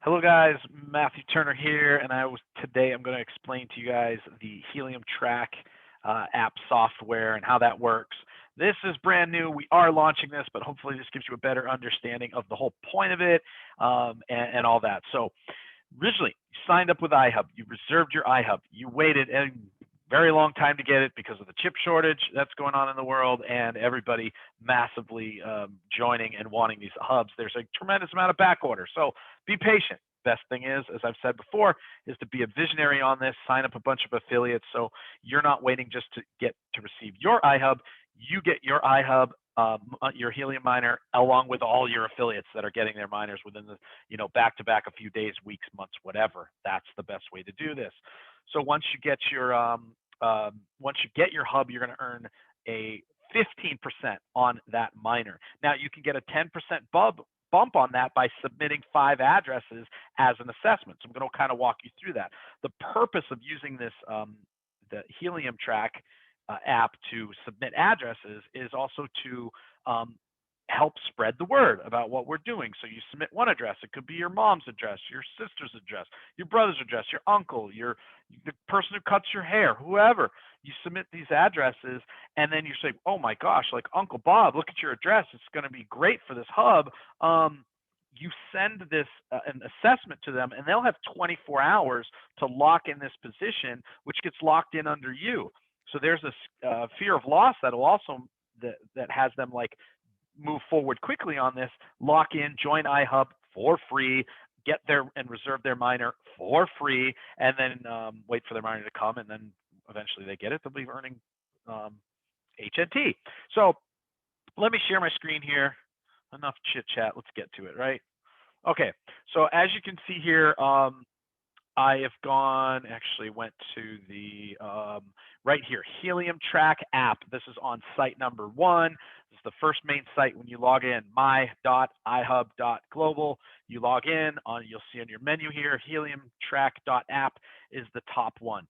Hello guys, Matthew Turner here, and today I'm going to explain to you guys the Helium Track app software and how that works. This is brand new. We are launching this, but hopefully this gives you a better understanding of the whole point of it and all that. So originally, you signed up with iHub. You reserved your iHub. You waited a very long time to get it because of the chip shortage that's going on in the world and everybody massively joining and wanting these hubs. There's a tremendous amount of back order. So be patient. Best thing is, as I've said before, is to be a visionary on this, sign up a bunch of affiliates so you're not waiting just to get to receive your iHub. You get your iHub, your Helium miner, along with all your affiliates that are getting their miners within the, back to back a few days, weeks, months, whatever. That's the best way to do this. So once you get your hub, you're going to earn a 15% on that miner. Now you can get a 10% bump on that by submitting 5 addresses as an assessment. So I'm going to kind of walk you through that. The purpose of using this, the Helium Track app to submit addresses is also to help spread the word about what we're doing. So you submit one address. It could be your mom's address, your sister's address, your brother's address, your uncle, the person who cuts your hair, whoever. You submit these addresses, and then you say, oh my gosh, like Uncle Bob, look at your address. It's going to be great for this hub. You send this an assessment to them, and they'll have 24 hours to lock in this position, which gets locked in under you. So there's a fear of loss that'll also that has them like move forward quickly on this, lock in, join iHub for free, get there and reserve their miner for free, and then wait for their miner to come, and then eventually they get it. They'll be earning HNT. So let me share my screen here. Enough chit chat. Let's get to it, right? Okay. So as you can see here, I have went to the right here, Helium Track App. This is on site number 1. This is the first main site when you log in, my.ihub.global. You log in, you'll see on your menu here, Helium Track.app is the top one.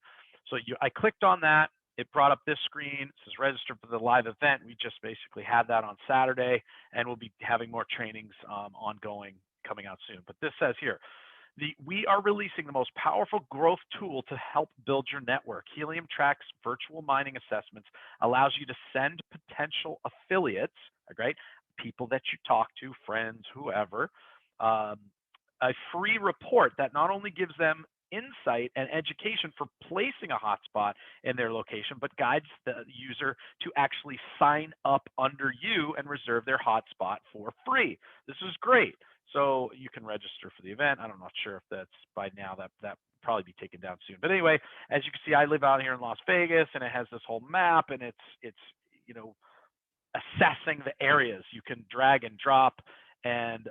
So I clicked on that. It brought up this screen. It says register for the live event. We just basically had that on Saturday, and we'll be having more trainings ongoing coming out soon. But this says here, we are releasing the most powerful growth tool to help build your network. Helium Track's virtual mining assessments allows you to send potential affiliates, right, people that you talk to, friends, whoever, a free report that not only gives them insight and education for placing a hotspot in their location, but guides the user to actually sign up under you and reserve their hotspot for free. This is great. So you can register for the event. I'm not sure if that's by now, that probably be taken down soon. But anyway, as you can see, I live out here in Las Vegas, and it has this whole map, and it's assessing the areas. You can drag and drop and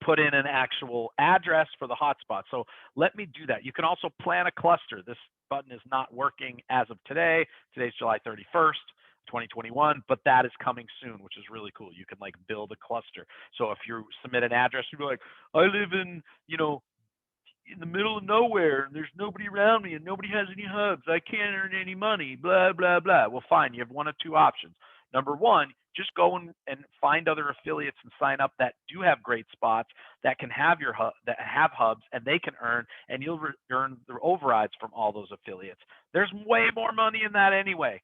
put in an actual address for the hotspot. So let me do that. You can also plan a cluster. This button is not working as of today. Today's July 31st. 2021, but that is coming soon, which is really cool. You can like build a cluster. So if you submit an address, you'll be like, I live in, in the middle of nowhere, and there's nobody around me, and nobody has any hubs. I can't earn any money, blah, blah, blah. Well, fine. You have one of two options. Number one, just go and find other affiliates and sign up that do have great spots that can have that have hubs, and they can earn, and you'll earn the overrides from all those affiliates. There's way more money in that anyway.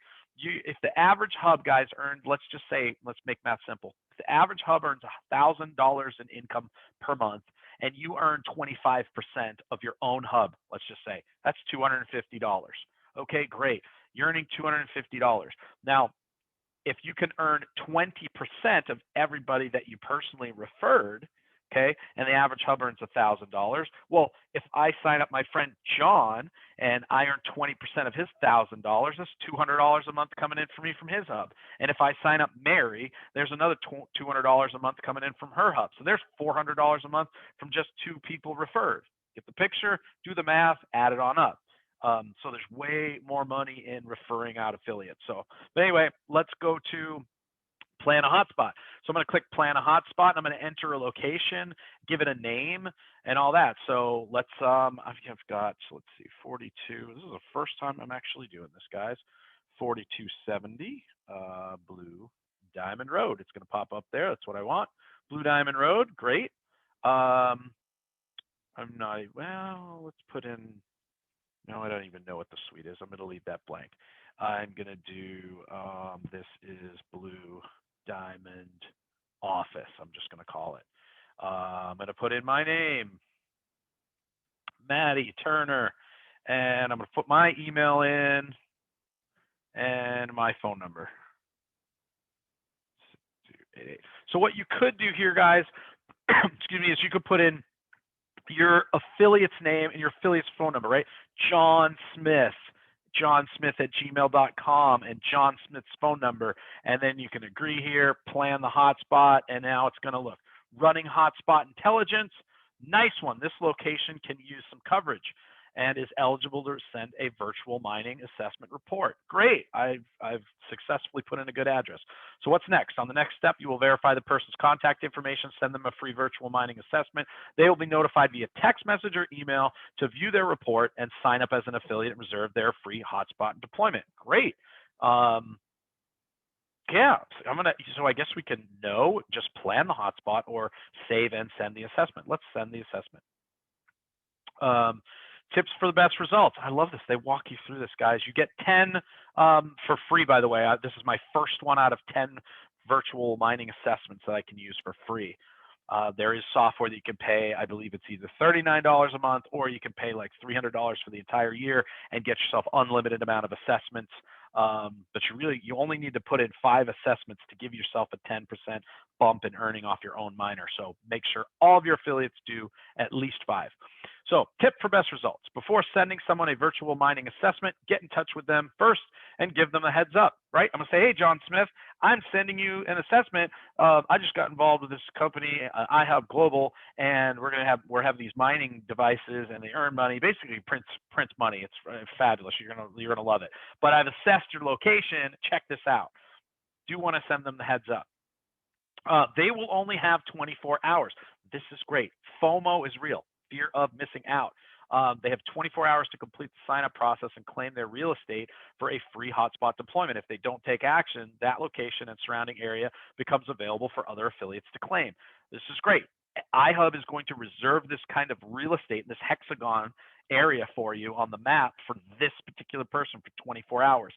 If the average hub guys earned, let's make math simple. If the average hub earns $1,000 in income per month, and you earn 25% of your own hub, let's just say that's $250. Okay, great. You're earning $250. Now, if you can earn 20% of everybody that you personally referred, okay, and the average hub earns $1,000. Well, if I sign up my friend John and I earn 20% of his $1,000, that's $200 a month coming in for me from his hub. And if I sign up Mary, there's another $200 a month coming in from her hub. So there's $400 a month from just 2 people referred. Get the picture, do the math, add it on up. So there's way more money in referring out affiliates. So, but anyway, let's go to plan a hotspot. So I'm going to click plan a hotspot, and I'm going to enter a location, give it a name, and all that. So let's I've got, so let's see, 42. This is the first time I'm actually doing this, guys. 4270 Blue Diamond Road. It's going to pop up there. That's what I want. Blue Diamond Road. Great. I'm not, well, let's put in, no, I don't even know what the suite is. I'm going to leave that blank. I'm going to do, this is Blue Diamond Office. I'm just going to call it. I'm going to put in my name, Maddie Turner, and I'm going to put my email in and my phone number. So what you could do here, guys, excuse me, is you could put in your affiliate's name and your affiliate's phone number, right? John Smith at gmail.com, and John Smith's phone number. And then you can agree here, plan the hotspot, and now it's going to look. Running hotspot intelligence, nice one. This location can use some coverage and is eligible to send a virtual mining assessment report. Great, I've successfully put in a good address. So what's next? On the next step, you will verify the person's contact information, send them a free virtual mining assessment. They will be notified via text message or email to view their report and sign up as an affiliate and reserve their free hotspot deployment. Great. Yeah, so I guess we can just plan the hotspot or save and send the assessment. Let's send the assessment. Tips for the best results. I love this. They walk you through this, guys. You get 10 for free, by the way. This is my first one out of 10 virtual mining assessments that I can use for free. There is software that you can pay. I believe it's either $39 a month, or you can pay like $300 for the entire year and get yourself unlimited amount of assessments. But you only need to put in 5 assessments to give yourself a 10% bump in earning off your own miner. So make sure all of your affiliates do at least 5. So tip for best results. Before sending someone a virtual mining assessment, get in touch with them first and give them a heads up, right? I'm gonna say, hey, John Smith, I'm sending you an assessment. I just got involved with this company, iHub Global, and we're having these mining devices, and they earn money. Basically, prints money. It's fabulous. You're gonna love it. But I've assessed your location. Check this out. Do want to send them the heads up. They will only have 24 hours. This is great. FOMO is real. Fear of missing out. They have 24 hours to complete the sign-up process and claim their real estate for a free hotspot deployment. If they don't take action, that location and surrounding area becomes available for other affiliates to claim. This is great. iHub is going to reserve this kind of real estate, this hexagon area for you on the map for this particular person for 24 hours.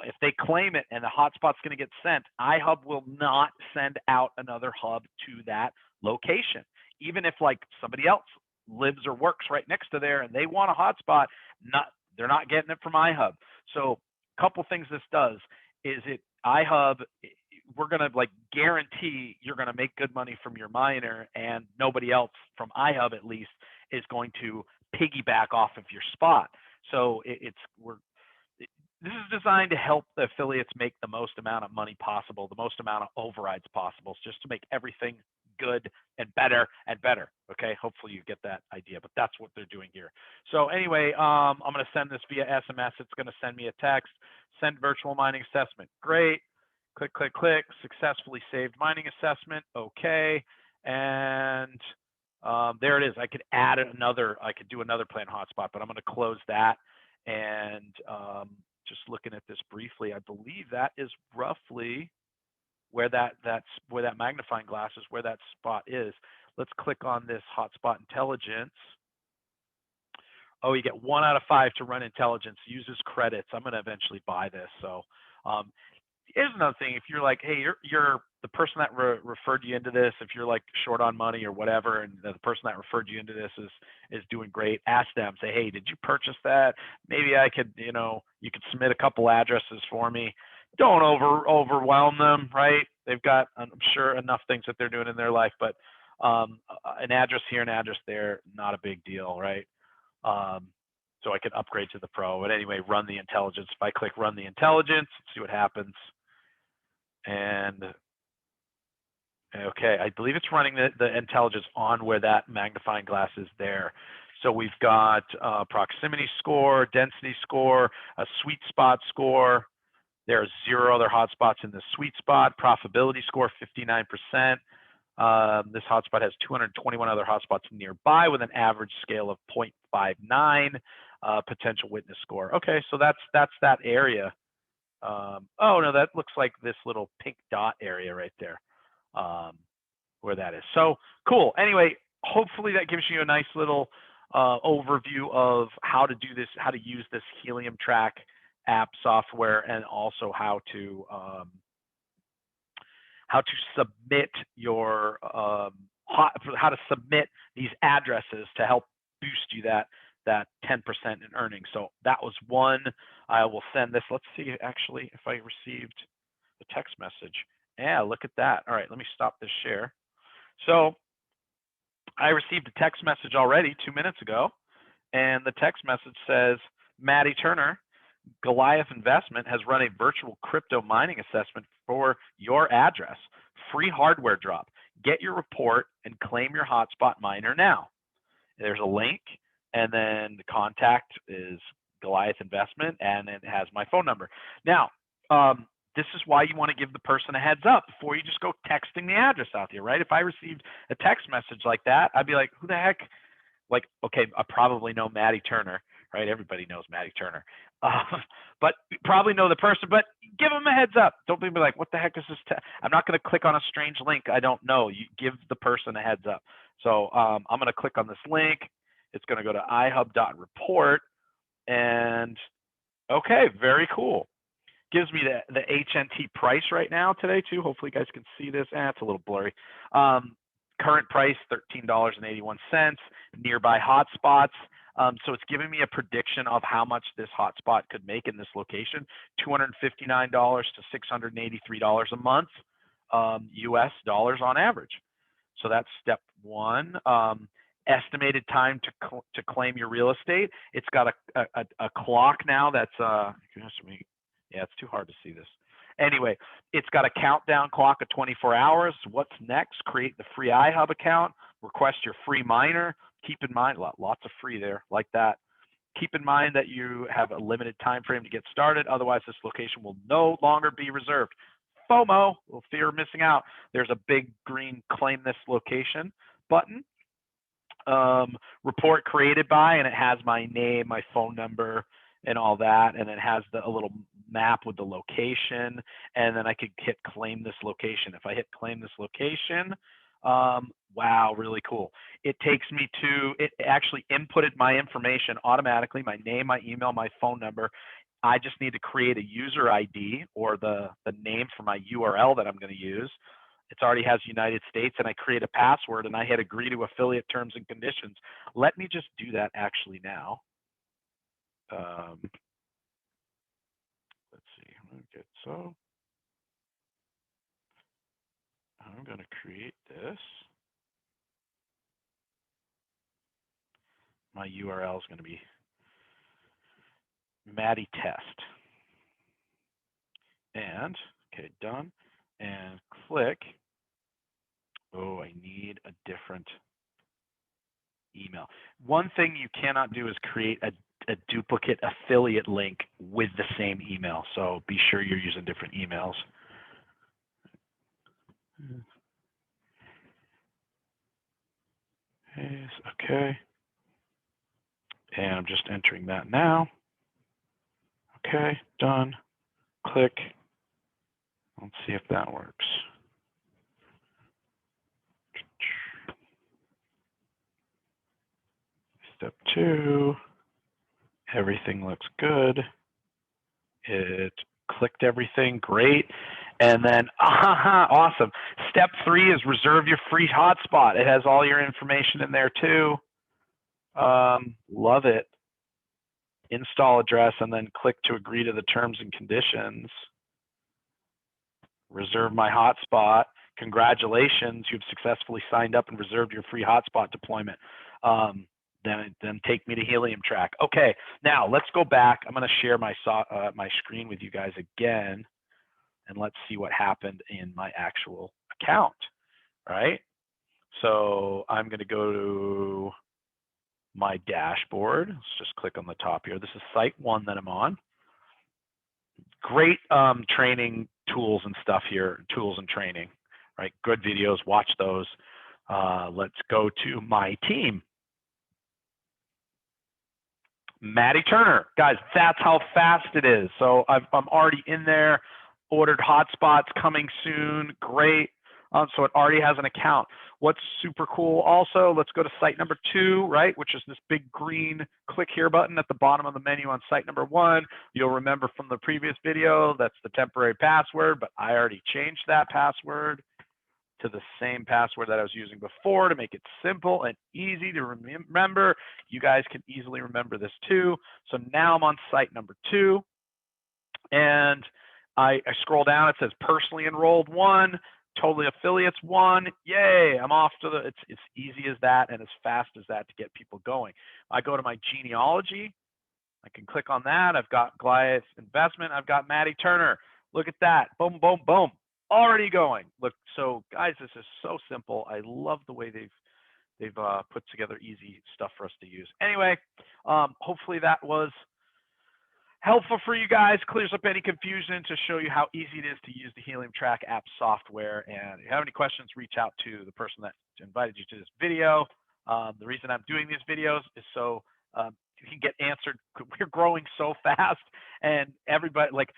If they claim it and the hotspot's going to get sent, iHub will not send out another hub to that location. Even if like somebody else lives or works right next to there and they want a hotspot, they're not getting it from iHub. So a couple things this does is iHub, we're going to like guarantee you're going to make good money from your miner, and nobody else from iHub at least is going to piggyback off of your spot. So this is designed to help the affiliates make the most amount of money possible, the most amount of overrides possible, just to make everything good and better and better. Okay, hopefully you get that idea, but that's what they're doing here. So anyway, I'm going to send this via SMS. It's going to send me a text. Send virtual mining assessment. Great. Click, click, click. Successfully saved mining assessment. Okay, and there it is. I could do another plan hotspot, but I'm going to close that. And just looking at this briefly, I believe that is roughly where that magnifying glass is, where that spot is. Let's click on this hotspot intelligence. Oh, you get 1 out of 5 to run intelligence. Uses credits. I'm going to eventually buy this. So here's another thing. If you're like, hey, you're the person that referred you into this, if you're like short on money or whatever, and the person that referred you into this is doing great, ask them. Say, hey, did you purchase that? Maybe I could, you could submit a couple addresses for me. Don't overwhelm them, right? They've got, I'm sure, enough things that they're doing in their life, but an address here, an address there, not a big deal, right? So I can upgrade to the Pro. But anyway, run the intelligence. If I click run the intelligence, see what happens. And okay, I believe it's running the intelligence on where that magnifying glass is there. So we've got proximity score, density score, a sweet spot score. There are 0 other hotspots in the sweet spot. Profitability score, 59%. This hotspot has 221 other hotspots nearby with an average scale of 0.59. Potential witness score. Okay, so that's that area. Oh no, that looks like this little pink dot area right there, where that is. So cool. Anyway, hopefully that gives you a nice little overview of how to do this, how to use this Helium Track app software, and also how to submit your how to submit these addresses to help boost you that 10% in earnings. So that was one. I will send this. Let's see actually if I received the text message. Yeah, look at that. All right, let me stop this share. So I received a text message already 2 minutes ago, and the text message says, Maddie Turner, Goliath Investment has run a virtual crypto mining assessment for your address. Free hardware drop. Get your report and claim your hotspot miner now. There's a link, and then the contact is Goliath Investment, and it has my phone number. Now, this is why you want to give the person a heads up before you just go texting the address out there, right? If I received a text message like that, I'd be like, who the heck? Like, okay, I probably know Maddie Turner, right? Everybody knows Maddie Turner. But you probably know the person, but give them a heads up. Don't be like, what the heck is this? I'm not going to click on a strange link I don't know. You give the person a heads up. So I'm going to click on this link. It's going to go to iHub.report. And okay, very cool. Gives me the HNT price right now today too. Hopefully you guys can see this. It's a little blurry. Current price, $13.81. Nearby hotspots. So it's giving me a prediction of how much this hotspot could make in this location. $259 to $683 a month, US dollars on average. So that's step one. Estimated time to claim your real estate. It's got a clock now that's yeah, it's too hard to see this. Anyway, it's got a countdown clock of 24 hours. What's next? Create the free iHub account. Request your free miner. Keep in mind, lots of free there, like that. Keep in mind that you have a limited time frame to get started. Otherwise, this location will no longer be reserved. FOMO, fear of missing out. There's a big green claim this location button. Report created by, and it has my name, my phone number, and all that, and it has a little map with the location, and then I could hit claim this location. If I hit claim this location, wow, really cool. It takes me to, it actually inputted my information automatically, my name, my email, my phone number. I just need to create a user ID or the name for my URL that I'm going to use. It already has United States, and I create a password, and I hit agree to affiliate terms and conditions. Let me just do that actually now. Let's see. Okay, so I'm going to create this. My URL is going to be Maddie Test. And, okay, done. And click. Oh, I need a different email. One thing you cannot do is create a duplicate affiliate link with the same email. So be sure you're using different emails. Okay. And I'm just entering that now. Okay, done. Click. Let's see if that works. Step 2. Everything looks good. It clicked everything, great. And then, awesome. Step 3 is reserve your free hotspot. It has all your information in there too. Love it. Install address, and then click to agree to the terms and conditions. Reserve my hotspot. Congratulations, you've successfully signed up and reserved your free hotspot deployment. Then take me to Helium Track. Okay, now let's go back. I'm going to share my screen with you guys again, and let's see what happened in my actual account, right? So I'm going to go to my dashboard. Let's just click on the top here. This is site 1 that I'm on. Great training tools and stuff here, tools and training, right? Good videos, watch those. Let's go to my team. Maddie Turner, guys, that's how fast it is. So I'm already in there, ordered hotspots coming soon, great. So it already has an account. What's super cool also, let's go to site number 2, right, which is this big green click here button at the bottom of the menu on site number 1. You'll remember from the previous video, that's the temporary password, but I already changed that password to the same password that I was using before to make it simple and easy to remember. You guys can easily remember this too. So now I'm on site number 2, and I scroll down. It says personally enrolled 1, totally affiliates 1. Yay! I'm off to the. It's easy as that and as fast as that to get people going. I go to my genealogy. I can click on that. I've got Goliath Investment. I've got Maddie Turner. Look at that. Boom, boom, boom. Already going. Look, so guys, this is so simple. I love the way they've put together easy stuff for us to use. Anyway, hopefully that was helpful for you guys, clears up any confusion to show you how easy it is to use the Helium Track App software. And if you have any questions, reach out to the person that invited you to this video. The reason I'm doing these videos is so you can get answered. We're growing so fast, and everybody, like,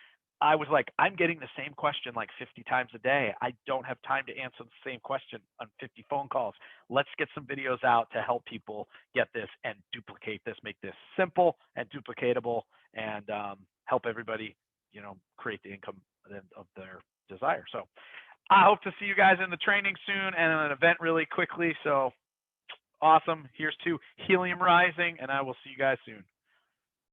I was like, I'm getting the same question like 50 times a day. I don't have time to answer the same question on 50 phone calls. Let's get some videos out to help people get this and duplicate this, make this simple and duplicatable, and help everybody, you know, create the income of their desire. So I hope to see you guys in the training soon and an event really quickly. So awesome. Here's to Helium Rising, and I will see you guys soon.